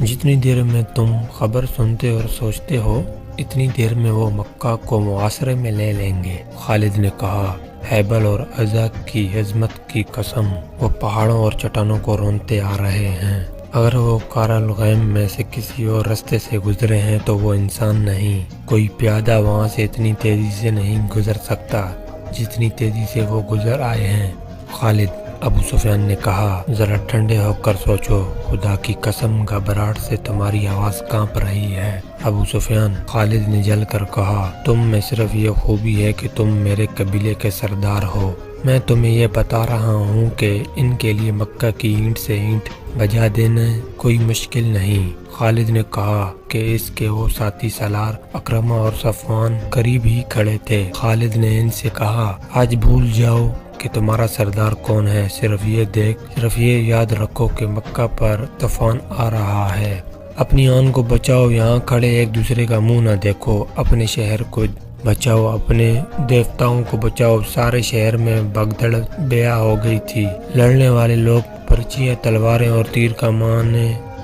جتنی دیر میں تم خبر سنتے اور سوچتے ہو اتنی دیر میں وہ مکہ کو محاصرے میں لے لیں گے۔ خالد نے کہا، ہیبل اور عزا کی عظمت کی قسم، وہ پہاڑوں اور چٹانوں کو رونتے آ رہے ہیں۔ اگر وہ کارالغیم میں سے کسی اور رستے سے گزرے ہیں تو وہ انسان نہیں۔ کوئی پیادہ وہاں سے اتنی تیزی سے نہیں گزر سکتا جتنی تیزی سے وہ گزر آئے ہیں۔ خالد، ابو سفیان نے کہا، ذرا ٹھنڈے ہو کر سوچو، خدا کی قسم گھبراہٹ سے تمہاری آواز کانپ رہی ہے۔ ابو سفیان، خالد نے جل کر کہا، تم میں صرف یہ خوبی ہے کہ تم میرے قبیلے کے سردار ہو۔ میں تمہیں یہ بتا رہا ہوں کہ ان کے لیے مکہ کی اینٹ سے اینٹ بجا دینا کوئی مشکل نہیں۔ خالد نے کہا کہ اس کے وہ ساتھی سالار اکرمہ اور صفوان قریب ہی کھڑے تھے۔ خالد نے ان سے کہا، آج بھول جاؤ کہ تمہارا سردار کون ہے، صرف یہ یاد رکھو کہ مکہ پر طوفان آ رہا ہے۔ اپنی آن کو بچاؤ، یہاں کھڑے ایک دوسرے کا منہ نہ دیکھو، اپنے شہر کو بچاؤ، اپنے دیوتاؤں کو بچاؤ۔ سارے شہر میں بھگدڑ بیاں ہو گئی تھی۔ لڑنے والے لوگ پرچیاں، تلواریں اور تیر کمان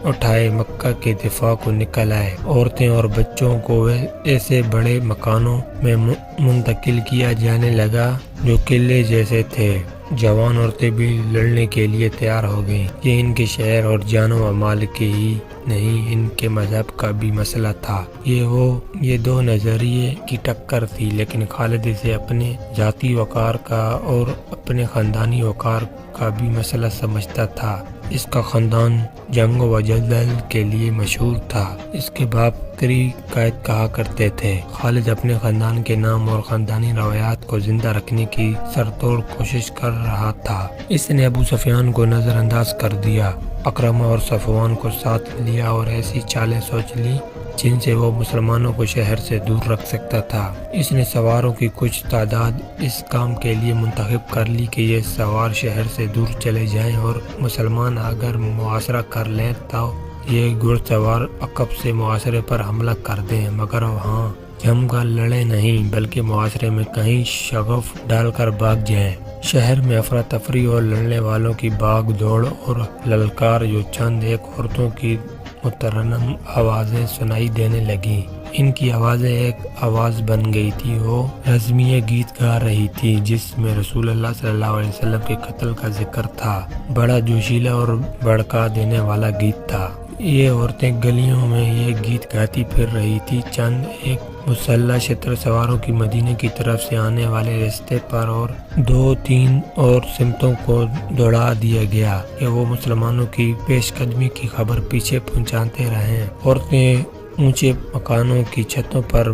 اٹھائے مکہ کے دفاع کو نکل آئے۔ عورتیں اور بچوں کو ایسے بڑے مکانوں میں منتقل کیا جانے لگا جو قلعے جیسے تھے۔ جوان عورتیں بھی لڑنے کے لیے تیار ہو گئیں۔ یہ ان کے شہر اور جان و مال کے ہی نہیں، ان کے مذہب کا بھی مسئلہ تھا۔ یہ دو نظریے کی ٹکر تھی، لیکن خالد اسے اپنے ذاتی وقار کا اور اپنے خاندانی وقار کا بھی مسئلہ سمجھتا تھا۔ اس کا خاندان جنگ و جدل کے لیے مشہور تھا۔ اس کے باپ تری قائد کہا کرتے تھے۔ خالد اپنے خاندان کے نام اور خاندانی روایات کو زندہ رکھنے کی سرتوڑ کوشش کر رہا تھا۔ اس نے ابو سفیان کو نظر انداز کر دیا، اکرمہ اور صفوان کو ساتھ لیا اور ایسی چالیں سوچ لی جن سے وہ مسلمانوں کو شہر سے دور رکھ سکتا تھا۔ اس نے سواروں کی کچھ تعداد اس کام کے لیے منتخب کر لی کہ یہ سوار شہر سے دور چلے جائیں اور مسلمان اگر محاصرہ کر لیں تو یہ گھڑ سوار عقب سے محاصرے پر حملہ کر دیں، مگر وہاں جم کر لڑیں نہیں بلکہ محاصرے میں کہیں شگاف ڈال کر بھاگ جائیں۔ شہر میں افراتفری اور لڑنے والوں کی بھاگ دوڑ اور للکار، جو چند ایک عورتوں کی مترنم آوازیں سنائی دینے لگیں۔ ان کی آوازیں ایک آواز بن گئی تھی۔ وہ رزمیہ گیت گا رہی تھی جس میں رسول اللہ صلی اللہ علیہ وسلم کے قتل کا ذکر تھا۔ بڑا جوشیلا اور بھڑکا دینے والا گیت تھا۔ یہ عورتیں گلیوں میں یہ گیت گاتی پھر رہی تھی۔ چند ایک مسلح شتر سواروں کی مدینے کی طرف سے آنے والے راستے پر اور 2-3 اور سمتوں کو دوڑا دیا گیا کہ وہ مسلمانوں کی پیش قدمی کی خبر پیچھے پہنچاتے رہیں۔ عورتیں اونچے مکانوں کی چھتوں پر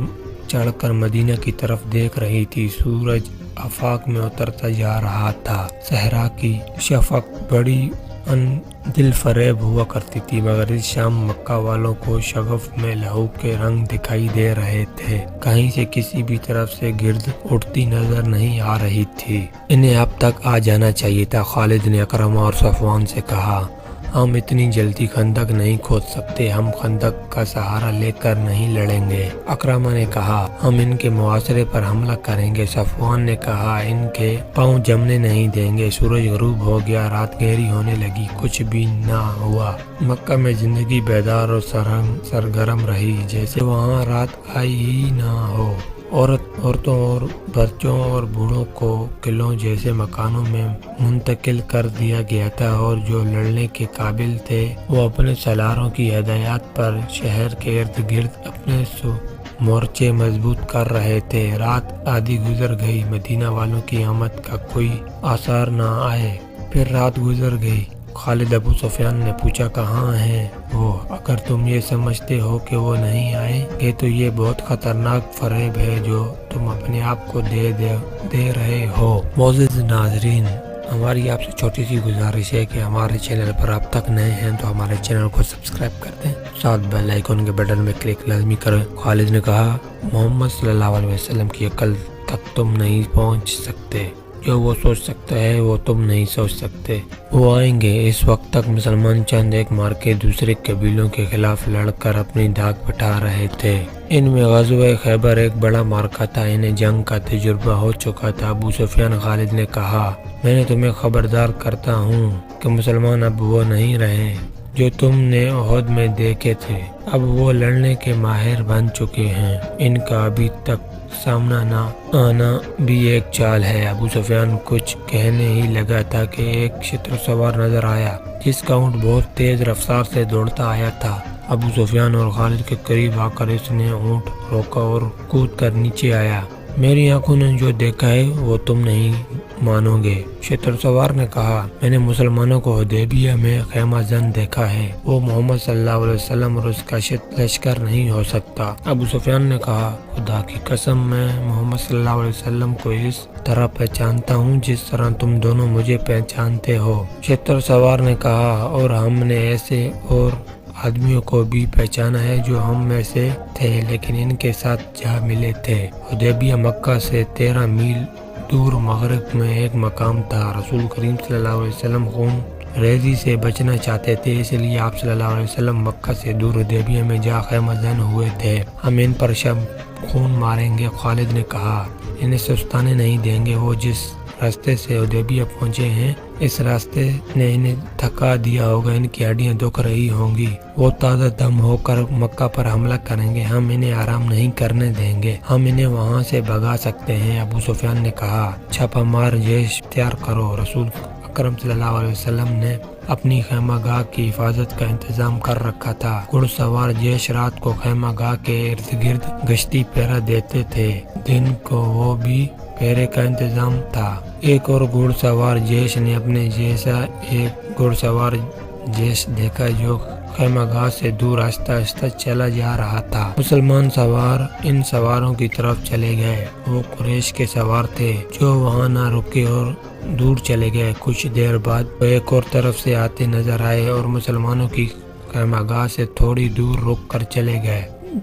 چڑھ کر مدینہ کی طرف دیکھ رہی تھی۔ سورج آفاق میں اترتا جا رہا تھا۔ صحرا کی شفق بڑی دل فریب ہوا کرتی تھی، مگر اس شام مکہ والوں کو شگاف میں لہو کے رنگ دکھائی دے رہے تھے۔ کہیں سے کسی بھی طرف سے گرد اٹھتی نظر نہیں آ رہی تھی۔ انہیں اب تک آ جانا چاہیے تھا۔ خالد نے اکرمہ اور صفوان سے کہا، ہم اتنی جلدی خندق نہیں کھود سکتے، ہم خندق کا سہارا لے کر نہیں لڑیں گے۔ اکرمہ نے کہا، ہم ان کے محاصرے پر حملہ کریں گے۔ صفوان نے کہا، ان کے پاؤں جمنے نہیں دیں گے۔ سورج غروب ہو گیا، رات گہری ہونے لگی، کچھ بھی نہ ہوا۔ مکہ میں زندگی بیدار اور سرگرم رہی، جیسے وہاں رات آئی ہی نہ ہو۔ عورتوں اور بچوں اور بوڑھوں کو قلعوں جیسے مکانوں میں منتقل کر دیا گیا تھا، اور جو لڑنے کے قابل تھے وہ اپنے سالاروں کی ہدایات پر شہر کے ارد گرد اپنے مورچے مضبوط کر رہے تھے۔ رات آدھی گزر گئی، مدینہ والوں کی آمد کا کوئی آثار نہ آئے۔ پھر رات گزر گئی۔ خالد ابو سفیان نے پوچھا، کہاں ہیں وہ؟ اگر تم یہ سمجھتے ہو کہ وہ نہیں آئیں گے تو یہ بہت خطرناک فریب ہے جو تم اپنے آپ کو دے رہے ہو۔ معزز ناظرین، ہماری آپ سے چھوٹی سی گزارش ہے کہ ہمارے چینل پر اب تک نئے ہیں تو ہمارے چینل کو سبسکرائب کر دیں، ساتھ بیل آئیکن کے بٹن میں کلک لازمی کریں۔ خالد نے کہا، محمد صلی اللہ علیہ وسلم کی عقل تک تم نہیں پہنچ سکتے، جو وہ سوچ سکتا ہے وہ تم نہیں سوچ سکتے۔ وہ آئیں گے۔ اس وقت تک مسلمان چند ایک مار کے دوسرے قبیلوں کے خلاف لڑ کر اپنی دھاک بٹھا رہے تھے۔ ان میں غزوہ خیبر ایک بڑا مارکا تھا، انہیں جنگ کا تجربہ ہو چکا تھا۔ ابو سفیان خالد نے کہا، میں نے تمہیں خبردار کرتا ہوں کہ مسلمان اب وہ نہیں رہے جو تم نے احد میں دیکھے تھے، اب وہ لڑنے کے ماہر بن چکے ہیں، ان کا ابھی تک سامنا نہ آنا بھی ایک چال ہے۔ ابو سفیان کچھ کہنے ہی لگا تھا کہ ایک شتر سوار نظر آیا جس کا اونٹ بہت تیز رفتار سے دوڑتا آیا تھا۔ ابو سفیان اور خالد کے قریب آ کر اس نے اونٹ روکا اور کود کر نیچے آیا۔ میری آنکھوں نے جو دیکھا ہے وہ تم نہیں مانو گے، شتر سوار نے کہا۔ میں نے مسلمانوں کو حدیبیہ میں خیمہ زن دیکھا ہے، وہ محمد صلی اللہ علیہ وسلم اور اس کا لشکر نہیں ہو سکتا۔ ابو سفیان نے کہا، خدا کی قسم میں محمد صلی اللہ علیہ وسلم کو اس طرح پہچانتا ہوں جس طرح تم دونوں مجھے پہچانتے ہو۔ شتر سوار نے کہا، اور ہم نے ایسے اور آدمیوں کو بھی پہچانا ہے جو ہم میں سے تھے لیکن ان کے ساتھ جا ملے تھے۔ حدیبیہ مکہ سے 13 میل دور مغرب میں ایک مقام تھا۔ رسول کریم صلی اللہ علیہ وسلم خون ریزی سے بچنا چاہتے تھے، اس لیے آپ صلی اللہ علیہ وسلم مکہ سے دور حدیبیہ میں جا خیمہ زن ہوئے تھے۔ ہم ان پر شب خون ماریں گے، خالد نے کہا، انہیں سستانے نہیں دیں گے۔ وہ جس راستے سے حدیبیہ پہنچے ہیں اس راستے نے انہیں تھکا دیا ہوگا، ان کی ہڈیاں دکھ رہی ہوں گی، وہ تازہ دم ہو کر مکہ پر حملہ کریں گے، ہم انہیں آرام نہیں کرنے دیں گے، ہم انہیں وہاں سے بھگا سکتے ہیں۔ ابو سفیان نے کہا، چھاپا مار جیش تیار کرو۔ رسول اکرم صلی اللہ علیہ وسلم نے اپنی خیمہ گاہ کی حفاظت کا انتظام کر رکھا تھا۔ گھڑ سوار جیش رات کو خیمہ گاہ کے ارد گرد گشتی پہرا دیتے تھے، دن کو وہ بھی پہرے کا انتظام تھا۔ ایک اور گھڑ سوار جیش نے اپنے جیسا ایک گھڑ سوار جیش دیکھا جو خیمہ گاہ سے دور آہستہ آہستہ چلا جا رہا تھا۔ مسلمان سوار ان سواروں کی طرف چلے گئے، وہ قریش کے سوار تھے جو وہاں نہ رکے اور دور چلے گئے۔ کچھ دیر بعد وہ ایک اور طرف سے آتے نظر آئے اور مسلمانوں کی خیمہ گاہ سے تھوڑی دور رک کر چلے گئے۔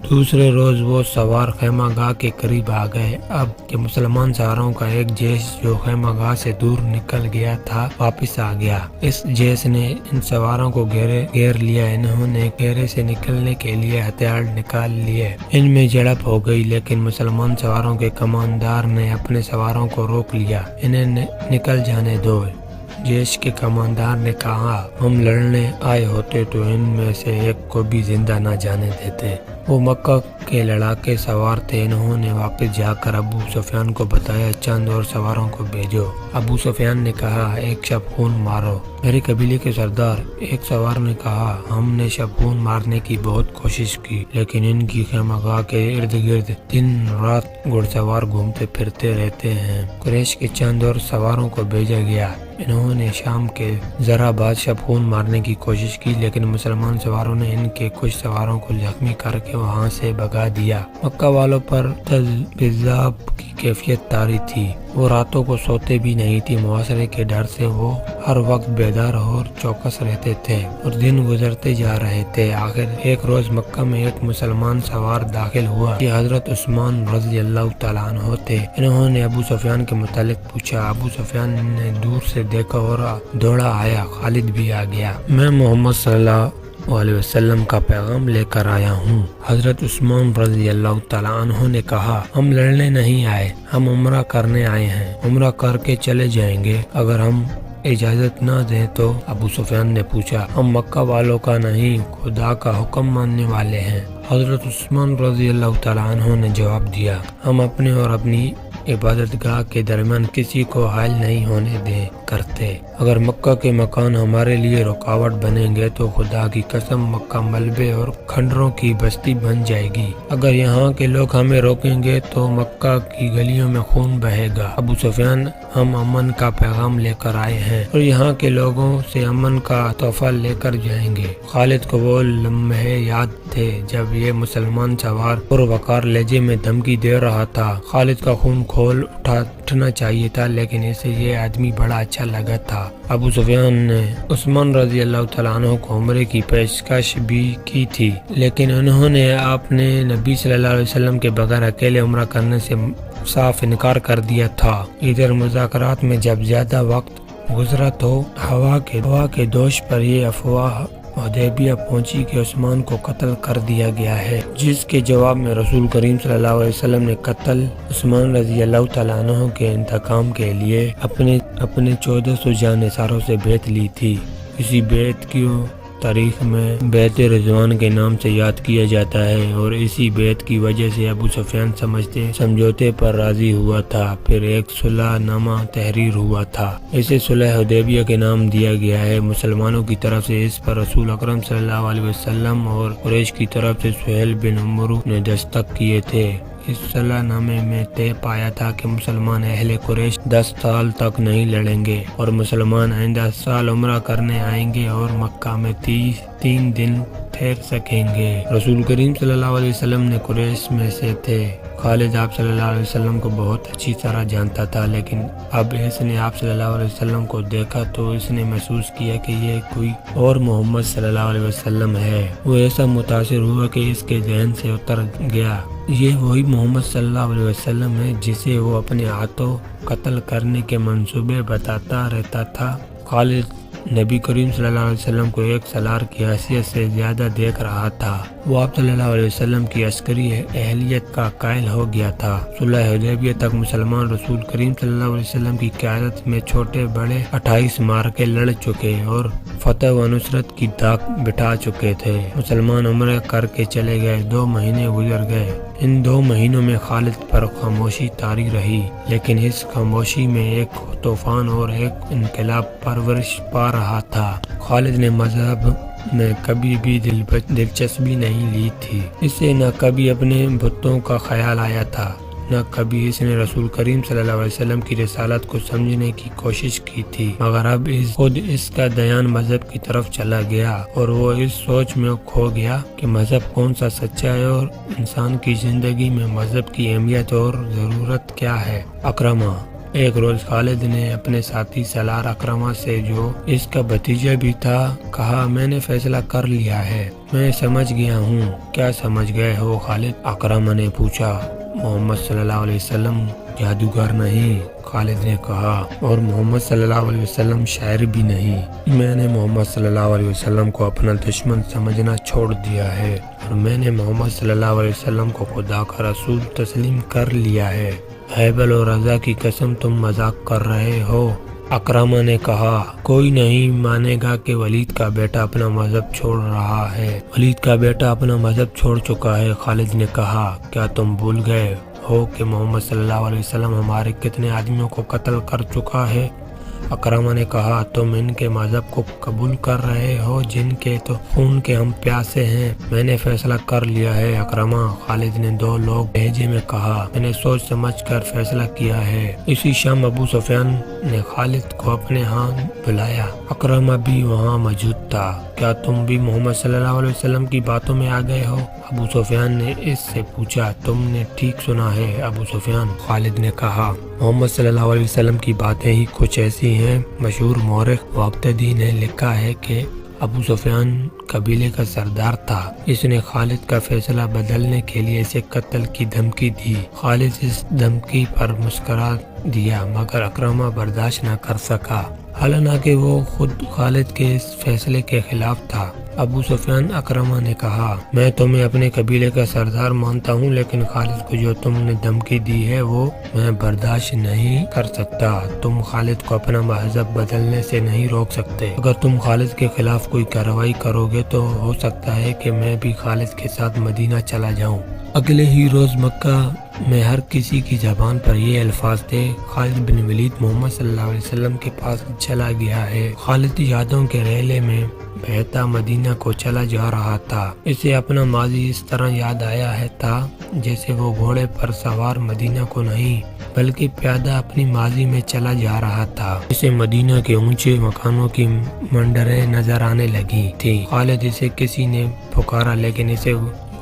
دوسرے روز وہ سوار خیمہ گاہ کے قریب آ گئے۔ اب کہ مسلمان سواروں کا ایک جیش جو خیمہ گاہ سے دور نکل گیا تھا واپس آ گیا۔ اس جیش نے ان سواروں کو گھیر لیا، انہوں نے گھیرے سے نکلنے کے لیے ہتھیار نکال لیے۔ ان میں جھڑپ ہو گئی لیکن مسلمان سواروں کے کماندار نے اپنے سواروں کو روک لیا، انہیں نکل جانے دو۔ جیش کے کماندار نے کہا، ہم لڑنے آئے ہوتے تو ان میں سے ایک کو بھی زندہ نہ جانے دیتے۔ وہ مکہ کے لڑاکے سوار تھے، انہوں نے واپس جا کر ابو سفیان کو بتایا، چند اور سواروں کو بھیجو۔ ابو سفیان نے کہا، ایک شب خون مارو میرے قبیلے کے سردار۔ ایک سوار نے کہا، ہم نے شب خون مارنے کی بہت کوشش کی لیکن ان کی خیمہ گاہ کے ارد گرد دن رات گھڑ سوار گھومتے پھرتے رہتے ہیں۔ قریش کے چند اور سواروں کو بھیجا گیا، انہوں نے شام کے ذرا بعد شب خون مارنے کی کوشش کی لیکن مسلمان سواروں نے ان کے کچھ سواروں کو زخمی کر کے وہاں سے بھگا دیا۔ مکہ والوں پر تذبذب کی کیفیت طاری تھی، وہ راتوں کو سوتے بھی نہیں تھی، معاشرے کے ڈر سے وہ ہر وقت بیدار اور چوکس رہتے تھے اور دن گزرتے جا رہے تھے۔ آخر ایک روز مکہ میں ایک مسلمان سوار داخل ہوا، یہ حضرت عثمان رضی اللہ تعالیٰ عنہ تھے۔ انہوں نے ابو سفیان کے متعلق پوچھا، ابو سفیان نے دور سے دیکھا اور دوڑا آیا، خالد بھی آ گیا۔ میں محمد صلی اللہ علیہ وسلم کا پیغام لے کر آیا ہوں۔ حضرت عثمان رضی اللہ تعالیٰ عنہ نے کہا، ہم لڑنے نہیں آئے، ہم عمرہ کرنے آئے ہیں، عمرہ کر کے چلے جائیں گے اگر ہم اجازت نہ دیں تو۔ ابو سفیان نے پوچھا، ہم مکہ والوں کا نہیں خدا کا حکم ماننے والے ہیں۔ حضرت عثمان رضی اللہ تعالیٰ عنہ نے جواب دیا، ہم اپنے اور اپنی عبادت گاہ کے درمیان کسی کو حائل نہیں ہونے دے کرتے۔ اگر مکہ کے مکان ہمارے لیے رکاوٹ بنیں گے تو خدا کی قسم مکہ ملبے اور کھنڈروں کی بستی بن جائے گی۔ اگر یہاں کے لوگ ہمیں روکیں گے تو مکہ کی گلیوں میں خون بہے گا۔ ابو سفیان، ہم امن کا پیغام لے کر آئے ہیں اور یہاں کے لوگوں سے امن کا تحفہ لے کر جائیں گے۔ خالد کو وہ لمحے یاد تھے جب یہ مسلمان سوار پروقار لہجے میں دھمکی دے رہا تھا۔ خالد کا خون کھول اٹھنا چاہیے تھا لیکن اسے یہ آدمی بڑا اچھا لگا تھا۔ ابو سفیان نے عثمان رضی اللہ تعالیٰ عنہ کو عمرے کی پیشکش بھی کی تھی لیکن انہوں نے آپ نے نبی صلی اللہ علیہ وسلم کے بغیر اکیلے عمرہ کرنے سے صاف انکار کر دیا تھا۔ ادھر مذاکرات میں جب زیادہ وقت گزرا تو ہوا کے دوش پر یہ افواہ حدیبیہ پہنچی کہ عثمان کو قتل کر دیا گیا ہے، جس کے جواب میں رسول کریم صلی اللہ علیہ وسلم نے قتل عثمان رضی اللہ تعالیٰ عنہ کے انتقام کے لیے اپنے 1400 جانثاروں سے بیعت لی تھی۔ اسی بیعت تاریخ میں بیعت رضوان کے نام سے یاد کیا جاتا ہے اور اسی بیعت کی وجہ سے ابو سفیان سمجھوتے پر راضی ہوا تھا۔ پھر ایک صلح نامہ تحریر ہوا تھا، اسے صلح حدیبیہ کے نام دیا گیا ہے۔ مسلمانوں کی طرف سے اس پر رسول اکرم صلی اللہ علیہ وسلم اور قریش کی طرف سے سہیل بن عمرو نے دستخط کیے تھے۔ اس صلح نامے میں طے پایا تھا کہ مسلمان اہل قریش 10 سال تک نہیں لڑیں گے اور مسلمان آئندہ سال عمرہ کرنے آئیں گے اور مکہ میں 3 دن ٹھہر سکیں گے۔ رسول کریم صلی اللہ علیہ وسلم نے قریش میں سے تھے۔ خالد آپ صلی اللہ علیہ وسلم کو بہت اچھی طرح جانتا تھا، لیکن اب اس نے آپ صلی اللہ علیہ وسلم کو دیکھا تو اس نے محسوس کیا کہ یہ کوئی اور محمد صلی اللہ علیہ وسلم ہے۔ وہ ایسا متاثر ہوا کہ اس کے ذہن سے اتر گیا یہ وہی محمد صلی اللہ علیہ وسلم ہے جسے وہ اپنے ہاتھوں قتل کرنے کے منصوبے بتاتا رہتا تھا۔ خالد نبی کریم صلی اللہ علیہ وسلم کو ایک سالار کی حیثیت سے زیادہ دیکھ رہا تھا۔ وہ آپ صلی اللہ علیہ وسلم کی عسکری اہلیت کا قائل ہو گیا تھا۔ صلح حدیبیہ تک مسلمان رسول کریم صلی اللہ علیہ وسلم کی قیادت میں چھوٹے بڑے 28 معرکے لڑ چکے اور فتح و نصرت کی داغ بٹھا چکے تھے۔ مسلمان عمرہ کر کے چلے گئے۔ 2 مہینے گزر گئے۔ ان 2 مہینوں میں خالد پر خاموشی طاری رہی، لیکن اس خاموشی میں ایک طوفان اور ایک انقلاب پرورش پا رہا تھا۔ خالد نے مذہب میں کبھی بھی دلچسپی نہیں لی تھی۔ اسے نہ کبھی اپنے بتوں کا خیال آیا تھا، نہ کبھی اس نے رسول کریم صلی اللہ علیہ وسلم کی رسالت کو سمجھنے کی کوشش کی تھی، مگر اب خود اس کا دھیان مذہب کی طرف چلا گیا اور وہ اس سوچ میں کھو گیا کہ مذہب کون سا سچا ہے اور انسان کی زندگی میں مذہب کی اہمیت اور ضرورت کیا ہے۔ اکرمہ ایک روز خالد نے اپنے ساتھی سالار اکرمہ سے، جو اس کا بھتیجا بھی تھا، کہا میں نے فیصلہ کر لیا ہے، میں سمجھ گیا ہوں۔ کیا سمجھ گئے ہو خالد؟ اکرمہ نے پوچھا۔ محمد صلی اللہ علیہ وسلم جادوگر نہیں، خالد نے کہا، اور محمد صلی اللہ علیہ وسلم شاعر بھی نہیں۔ میں نے محمد صلی اللہ علیہ وسلم کو اپنا دشمن سمجھنا چھوڑ دیا ہے اور میں نے محمد صلی اللہ علیہ وسلم کو خدا کا رسول تسلیم کر لیا ہے۔ حبل اور رضا کی قسم تم مذاق کر رہے ہو؟ اکرمہ نے کہا۔ کوئی نہیں مانے گا کہ ولید کا بیٹا اپنا مذہب چھوڑ رہا ہے۔ ولید کا بیٹا اپنا مذہب چھوڑ چکا ہے، خالد نے کہا۔ کیا تم بھول گئے ہو کہ محمد صلی اللہ علیہ وسلم ہمارے کتنے آدمیوں کو قتل کر چکا ہے؟ اکرمہ نے کہا۔ تم ان کے مذہب کو قبول کر رہے ہو جن کے تو خون کے ہم پیاسے ہیں۔ میں نے فیصلہ کر لیا ہے اکرمہ، خالد نے 2 لوگ لہجے میں کہا۔ میں نے سوچ سمجھ کر فیصلہ کیا ہے۔ اسی شام ابو سفیان نے خالد کو اپنے ہاں بلایا۔ اکرمہ بھی وہاں موجود تھا۔ کیا تم بھی محمد صلی اللہ علیہ وسلم کی باتوں میں آ گئے ہو؟ ابو سفیان نے اس سے پوچھا۔ تم نے ٹھیک سنا ہے ابو سفیان، خالد نے کہا۔ محمد صلی اللہ علیہ وسلم کی باتیں ہی کچھ ایسی ہیں۔ مشہور مورخ واقدی نے لکھا ہے کہ ابو سفیان قبیلے کا سردار تھا۔ اس نے خالد کا فیصلہ بدلنے کے لیے اسے قتل کی دھمکی دی۔ خالد اس دھمکی پر مسکرا دیا، مگر اکرمہ برداشت نہ کر سکا، حالانکہ وہ خود خالد کے اس فیصلے کے خلاف تھا۔ ابو سفیان اکرمہ نے کہا، میں تمہیں اپنے قبیلے کا سردار مانتا ہوں، لیکن خالد کو جو تم نے دھمکی دی ہے وہ میں برداشت نہیں کر سکتا۔ تم خالد کو اپنا مذہب بدلنے سے نہیں روک سکتے۔ اگر تم خالد کے خلاف کوئی کارروائی کرو گے تو ہو سکتا ہے کہ میں بھی خالد کے ساتھ مدینہ چلا جاؤں۔ اگلے ہی روز مکہ میں ہر کسی کی زبان پر یہ الفاظ تھے، خالد بن ولید محمد صلی اللہ علیہ وسلم کے پاس چلا گیا ہے۔ خالد یادوں کے ریلے میں بہتا مدینہ کو چلا جا رہا تھا۔ اسے اپنا ماضی اس طرح یاد آیا تھا جیسے وہ گھوڑے پر سوار مدینہ کو نہیں بلکہ پیادہ اپنی ماضی میں چلا جا رہا تھا۔ اسے مدینہ کے اونچے مکانوں کی منڈریں نظر آنے لگی تھی۔ خالد اسے کسی نے پکارا، لیکن اسے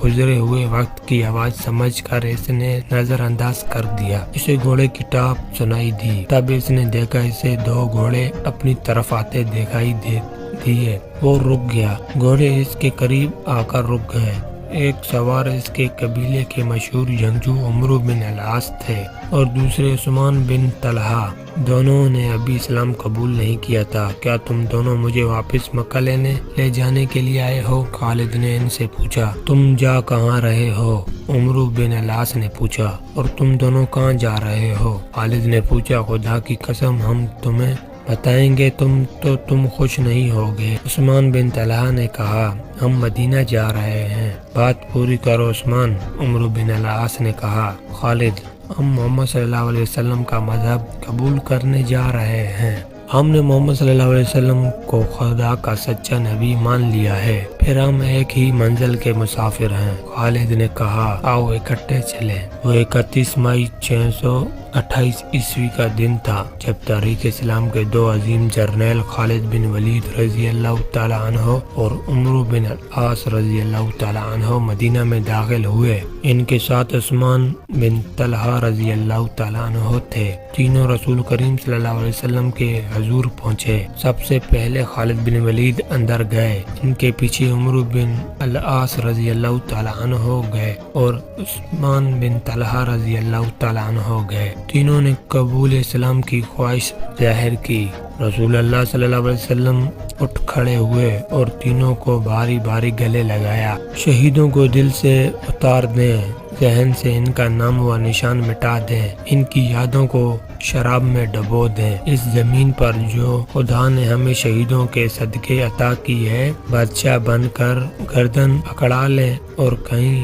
گزرے ہوئے وقت کی آواز سمجھ کر اس نے نظر انداز کر دیا۔ اسے گھوڑے کی ٹاپ سنائی دی۔ تب اس نے دیکھا اسے 2 گھوڑے اپنی طرف آتے دکھائی دیے۔ وہ رک گیا۔ گھوڑے اس کے قریب آ کر رک گئے۔ ایک سوار اس کے قبیلے کے مشہور جنگجو عمرو بن العاص تھے اور دوسرے عثمان بن طلحہ۔ دونوں نے ابھی اسلام قبول نہیں کیا تھا۔ کیا تم دونوں مجھے واپس مکہ لے جانے کے لیے آئے ہو؟ خالد نے ان سے پوچھا۔ تم جا کہاں رہے ہو؟ عمرو بن العاص نے پوچھا۔ اور تم دونوں کہاں جا رہے ہو؟ خالد نے پوچھا۔ خدا کی قسم ہم تمہیں بتائیں گے تو تم خوش نہیں ہوگے۔ عثمان بن طلحہ نے کہا ہم مدینہ جا رہے ہیں، بات پوری کرو عثمان۔ عمرو بن العاص نے کہا خالد ہم محمد صلی اللہ علیہ وسلم کا مذہب قبول کرنے جا رہے ہیں، ہم نے محمد صلی اللہ علیہ وسلم کو خدا کا سچا نبی مان لیا ہے، پھر ہم ایک ہی منزل کے مسافر ہیں۔ خالد نے کہا آؤ اکٹھے چلیں۔ وہ 31 مئی 628 عیسوی کا دن تھا جب تاریخ اسلام کے دو عظیم جرنیل خالد بن ولید رضی اللہ تعالیٰ عنہ اور عمرو بن العاص رضی اللہ تعالیٰ عنہ مدینہ میں داخل ہوئے۔ ان کے ساتھ عثمان بن طلحہ رضی اللہ تعالیٰ عنہ تھے۔ تینوں رسول کریم صلی اللہ علیہ وسلم کے حضور پہنچے۔ سب سے پہلے خالد بن ولید اندر گئے، ان کے پیچھے عمرو بن العاص رضی اللہ تعالیٰ عنہ گئے اور عثمان بن طلحہ رضی اللہ تعالیٰ عنہ گئے۔ تینوں نے قبول اسلام کی خواہش ظاہر کی۔ رسول اللہ صلی اللہ علیہ وسلم اٹھ کھڑے ہوئے اور تینوں کو باری باری گلے لگایا۔ شہیدوں کو دل سے اتار دیں، ذہن سے ان کا نام و نشان مٹا دیں، ان کی یادوں کو شراب میں ڈبو دیں۔ اس زمین پر جو خدا نے ہمیں شہیدوں کے صدقے عطا کی ہے، بادشاہ بن کر گردن اکڑا لیں اور کہیں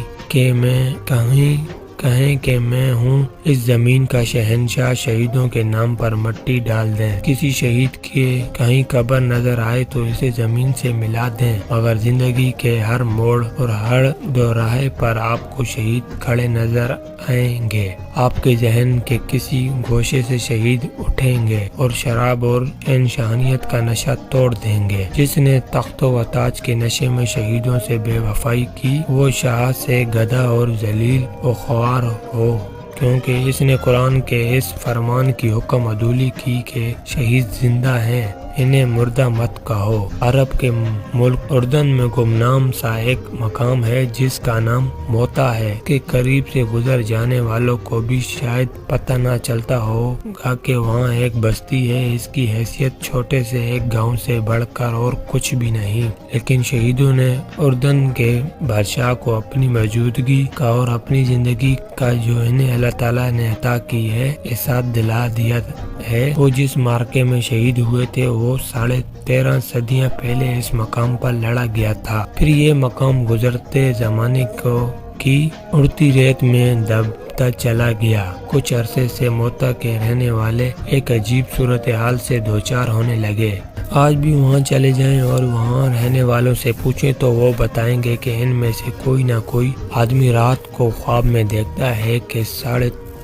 کہ میں ہوں اس زمین کا شہنشاہ، شہیدوں کے نام پر مٹی ڈال دیں۔ کسی شہید کے کہیں قبر نظر آئے تو اسے زمین سے ملا دیں، مگر زندگی کے ہر موڑ اور ہر دوراہے پر آپ کو شہید کھڑے نظر آئیں گے۔ آپ کے ذہن کے کسی گوشے سے شہید اٹھیں گے اور شراب اور انسانیت کا نشہ توڑ دیں گے۔ جس نے تخت و تاج کے نشے میں شہیدوں سے بے وفائی کی، وہ شاہ سے گدھا اور ذلیل و خوار ہو، کیونکہ اس نے قرآن کے اس فرمان کی حکم عدولی کی کہ شہید زندہ ہیں، انہیں مردہ مت کہو۔ عرب کے ملک اردن میں گمنام سا ایک مقام ہے جس کا نام موتا ہے، کہ قریب سے گزر جانے والوں کو بھی شاید پتہ نہ چلتا ہوگا کہ وہاں ایک بستی ہے۔ اس کی حیثیت چھوٹے سے ایک گاؤں سے بڑھ کر اور کچھ بھی نہیں، لیکن شہیدوں نے اردن کے بادشاہ کو اپنی موجودگی کا اور اپنی زندگی کا جو انہیں اللہ تعالیٰ نے عطا کی ہے احساس دلا دیا ہے۔ وہ جس مارکے میں شہید ہوئے تھے وہ 13.5 صدیاں پہلے اس مقام پر لڑا گیا تھا۔ پھر یہ مقام گزرتے زمانے کی اڑتی ریت میں دبتا چلا گیا۔ کچھ عرصے سے موتا کے رہنے والے ایک عجیب صورتحال سے دوچار ہونے لگے۔ آج بھی وہاں چلے جائیں اور وہاں رہنے والوں سے پوچھیں تو وہ بتائیں گے کہ ان میں سے کوئی نہ کوئی آدمی رات کو خواب میں دیکھتا ہے کہ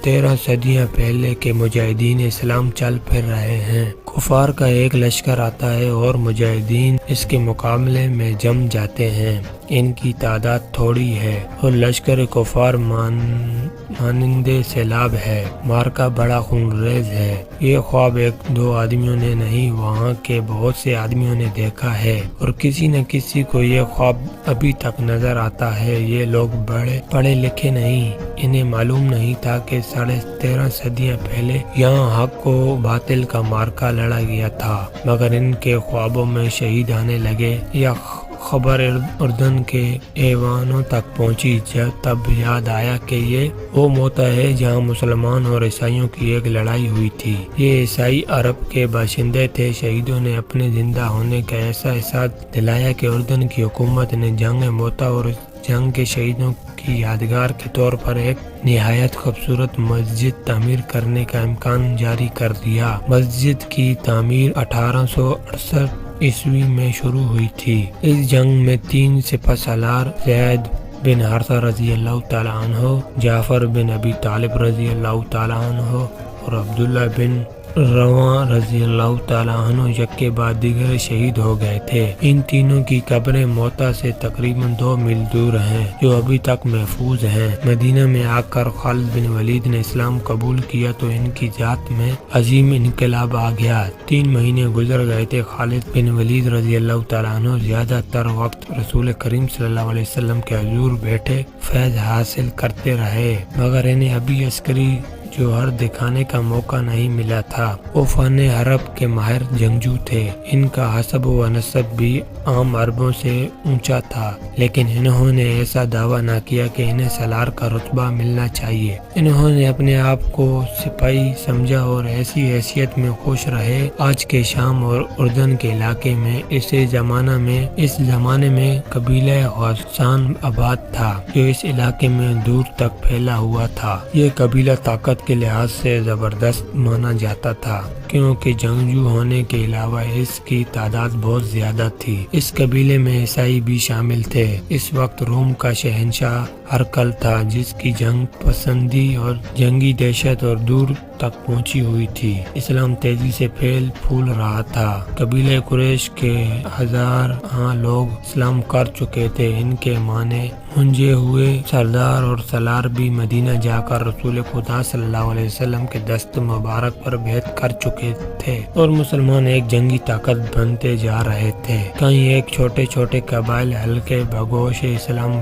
13.5 صدیاں پہلے کے مجاہدین اسلام چل پھر رہے ہیں۔ کفار کا ایک لشکر آتا ہے اور مجاہدین اس کے مقابلے میں جم جاتے ہیں۔ ان کی تعداد تھوڑی ہے اور لشکر کفار مانند سیلاب ہے۔ مارکا بڑا خونریز ہے۔ یہ خواب ایک دو آدمیوں نے نہیں، وہاں کے بہت سے آدمیوں نے دیکھا ہے، اور کسی نہ کسی کو یہ خواب ابھی تک نظر آتا ہے۔ یہ لوگ بڑے پڑھے لکھے نہیں، انہیں معلوم نہیں تھا کہ 13.5 صدیاں پہلے یہاں حق و باطل کا مارکا لڑا گیا تھا، مگر ان کے خوابوں میں شہید آنے لگے۔ یا خبر اردن کے ایوانوں تک پہنچی، تب یاد آیا کہ یہ وہ موتا ہے جہاں مسلمان اور عیسائیوں کی ایک لڑائی ہوئی تھی۔ یہ عیسائی عرب کے باشندے تھے۔ شہیدوں نے اپنے زندہ ہونے کا ایسا احساس دلایا کہ اردن کی حکومت نے جنگ موتا اور جنگ کے شہیدوں کی یادگار کے طور پر ایک نہایت خوبصورت مسجد تعمیر کرنے کا امکان جاری کر دیا۔ مسجد کی تعمیر 1868 عیسوی میں شروع ہوئی تھی۔ اس جنگ میں 3 سپہ سالار زید بن حارثہ رضی اللہ تعالیٰ عنہ، جعفر بن ابی طالب رضی اللہ تعالیٰ عنہ اور عبداللہ بن رواں رضی اللہ تعالیٰ عنہ یک کے بعد دیگر شہید ہو گئے تھے۔ ان تینوں کی قبریں موتا سے تقریباً 2 میل دور ہیں، جو ابھی تک محفوظ ہیں۔ مدینہ میں آ کر خالد بن ولید نے اسلام قبول کیا تو ان کی ذات میں عظیم انقلاب آ گیا۔ 3 مہینے گزر گئے تھے۔ خالد بن ولید رضی اللہ تعالیٰ عنہ زیادہ تر وقت رسول کریم صلی اللہ علیہ وسلم کے حضور بیٹھے فیض حاصل کرتے رہے، مگر انہیں ابھی عسکری جوہر دکھانے کا موقع نہیں ملا تھا۔ وہ فن حرب کے ماہر جنگجو تھے، ان کا حسب و نسب بھی عام عربوں سے اونچا تھا، لیکن انہوں نے ایسا دعویٰ نہ کیا کہ انہیں سالار کا رتبہ ملنا چاہیے۔ انہوں نے اپنے آپ کو سپاہی سمجھا اور ایسی حیثیت میں خوش رہے۔ آج کے شام اور اردن کے علاقے میں اس زمانے میں قبیلہ غسان آباد تھا، جو اس علاقے میں دور تک پھیلا ہوا تھا۔ یہ قبیلہ طاقت کے لحاظ سے زبردست مانا جاتا تھا، کیونکہ جنگجو ہونے کے علاوہ اس کی تعداد بہت زیادہ تھی۔ اس قبیلے میں عیسائی بھی شامل تھے۔ اس وقت روم کا شہنشاہ ہرقل تھا، جس کی جنگ پسندی اور جنگی دہشت اور دور تک پہنچی ہوئی تھی۔ اسلام تیزی سے پھیل پھول رہا تھا۔ قبیلہ قریش کے ہزاروں لوگ اسلام کر چکے تھے۔ ان کے مانے منجے ہوئے سردار اور سالار بھی مدینہ جا کر رسول خدا صلی اللہ علیہ وسلم کے دست مبارک پر بیعت کر چکے تھے، اور مسلمان ایک جنگی طاقت بنتے جا رہے تھے۔ کہیں ایک چھوٹے چھوٹے قبائل ہلکے بگوش اسلام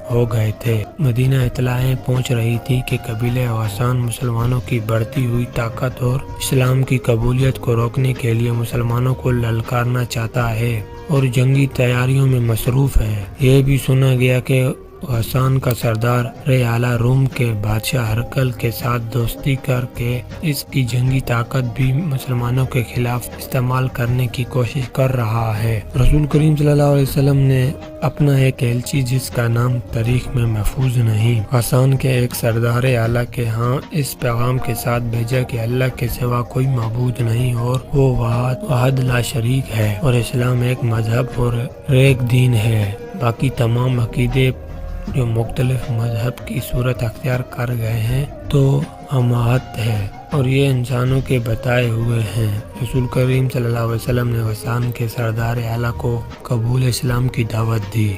ہو گئے تھے۔ مدینہ اطلاعیں پہنچ رہی تھی کہ قبیلہ غسان مسلمانوں کی بڑھتی ہوئی طاقت اور اسلام کی قبولیت کو روکنے کے لیے مسلمانوں کو للکارنا چاہتا ہے اور جنگی تیاریوں میں مصروف ہے۔ یہ بھی سنا گیا کہ غسان کا سردار اعلیٰ روم کے بادشاہ ہرقل کے ساتھ دوستی کر کے اس کی جنگی طاقت بھی مسلمانوں کے خلاف استعمال کرنے کی کوشش کر رہا ہے۔ رسول کریم صلی اللہ علیہ وسلم نے اپنا ایک ایلچی، جس کا نام تاریخ میں محفوظ نہیں، غسان کے ایک سردار اعلیٰ کے ہاں اس پیغام کے ساتھ بھیجا کہ اللہ کے سوا کوئی معبود نہیں اور وہ واحد لا شریک ہے، اور اسلام ایک مذہب اور ایک دین ہے۔ باقی تمام عقیدے جو مختلف مذہب کی صورت اختیار کر گئے ہیں تو اماہت ہے، اور یہ انسانوں کے بتائے ہوئے ہیں۔ رسول کریم صلی اللہ علیہ وسلم نے غسان کے سردار اعلیٰ کو قبول اسلام کی دعوت دی۔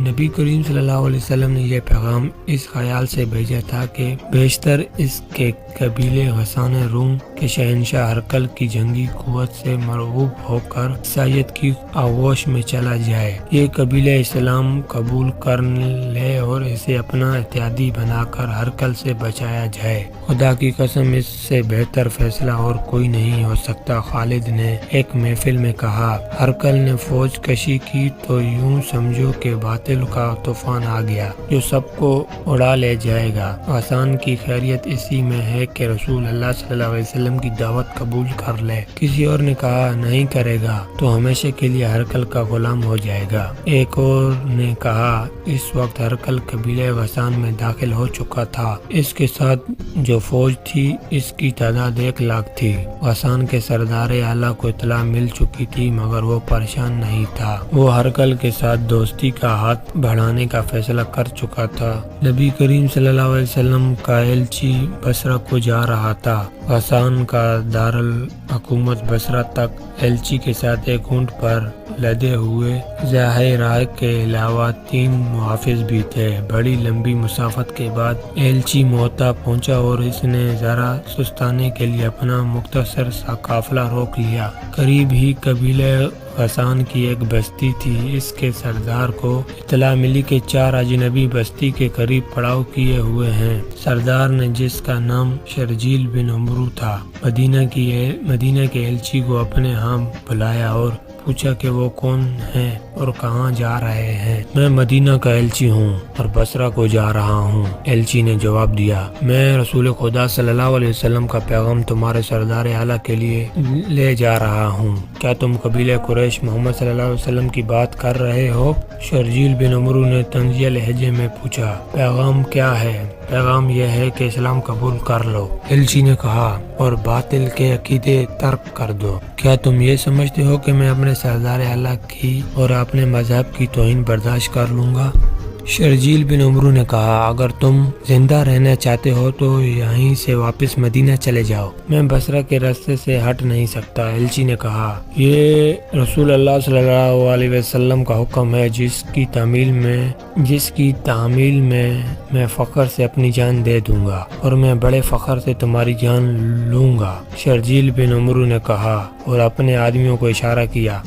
نبی کریم صلی اللہ علیہ وسلم نے یہ پیغام اس خیال سے بھیجا تھا کہ بیشتر اس کے قبیلے غسان روم کے شہنشاہ ہرقل کی جنگی قوت سے مرعوب ہو کر عیسائیت کی آغوش میں چلا جائے۔ یہ قبیلہ اسلام قبول کر لے اور اسے اپنا اتحادی بنا کر ہرقل سے بچایا جائے۔ خدا کی قسم، اس سے بہتر فیصلہ اور کوئی نہیں ہو سکتا۔ خالد نے ایک محفل میں کہا، ہرقل نے فوج کشی کی تو یوں سمجھو کہ باطل کا طوفان آ گیا جو سب کو اڑا لے جائے گا۔ غسان کی خیریت اسی میں ہے کہ رسول اللہ صلی اللہ علیہ وسلم کی دعوت قبول کر لے۔ کسی اور نے کہا، نہیں کرے گا تو ہمیشہ کے لیے ہرقل کا غلام ہو جائے گا۔ ایک اور نے کہا، اس وقت ہرقل قبیلہ غسان میں داخل ہو چکا تھا۔ اس کے ساتھ جو فوج تھی اس کی تعداد 1 لاکھ تھی۔ غسان کے سردار اعلیٰ کو اطلاع مل چکی تھی، مگر وہ پریشان نہیں تھا۔ وہ ہرقل کے ساتھ دوستی کا ہاتھ بڑھانے کا فیصلہ کر چکا تھا۔ نبی کریم صلی اللہ علیہ وسلم کا ایلچی بصرہ کو جا رہا تھا۔ غسان کا دارالحکومت بصرہ تک ایلچی کے ساتھ ایک اونٹ پر لدے ہوئے ظاہرہ کے علاوہ 3 محافظ بھی تھے۔ بڑی لمبی مسافت کے بعد ایلچی موتا پہنچا اور اس نے ذرا سستانے کے لیے اپنا مختصر سا قافلہ روک لیا۔ قریب ہی قبیلہ غسان کی ایک بستی تھی۔ اس کے سردار کو اطلاع ملی کہ 4 اجنبی بستی کے قریب پڑاؤ کیے ہوئے ہیں۔ سردار نے، جس کا نام شرجیل بن عمرو تھا، مدینہ کے ایلچی کو اپنے ہاں بلایا اور پوچھا کہ وہ کون ہیں اور کہاں جا رہے ہیں۔ میں مدینہ کا ایلچی ہوں اور بصرہ کو جا رہا ہوں، ایلچی نے جواب دیا۔ میں رسول خدا صلی اللہ علیہ وسلم کا پیغام تمہارے سردار اعلیٰ کے لیے لے جا رہا ہوں۔ کیا تم قبیلہ قریش محمد صلی اللہ علیہ وسلم کی بات کر رہے ہو؟ شرجیل بن عمرو نے طنزیہ لہجے میں پوچھا۔ پیغام کیا ہے؟ پیغام یہ ہے کہ اسلام قبول کر لو، ایلچی نے کہا، اور باطل کے عقیدے ترک کر دو۔ کیا تم یہ سمجھتے ہو کہ میں اپنے سردار اعلیٰ کی اور اپنے مذہب کی توہین برداشت کر لوں گا؟ شرجیل بن عمرو نے کہا، اگر تم زندہ رہنا چاہتے ہو تو یہیں سے واپس مدینہ چلے جاؤ، میں بصرہ کے راستے سے ہٹ نہیں سکتا۔ ایلچی نے کہا، یہ رسول اللہ صلی اللہ علیہ وسلم کا حکم ہے، جس کی تعمیل میں میں فخر سے اپنی جان دے دوں گا، اور میں بڑے فخر سے تمہاری جان لوں گا۔ شرجیل بن عمرو نے کہا اور اپنے آدمیوں کو اشارہ کیا۔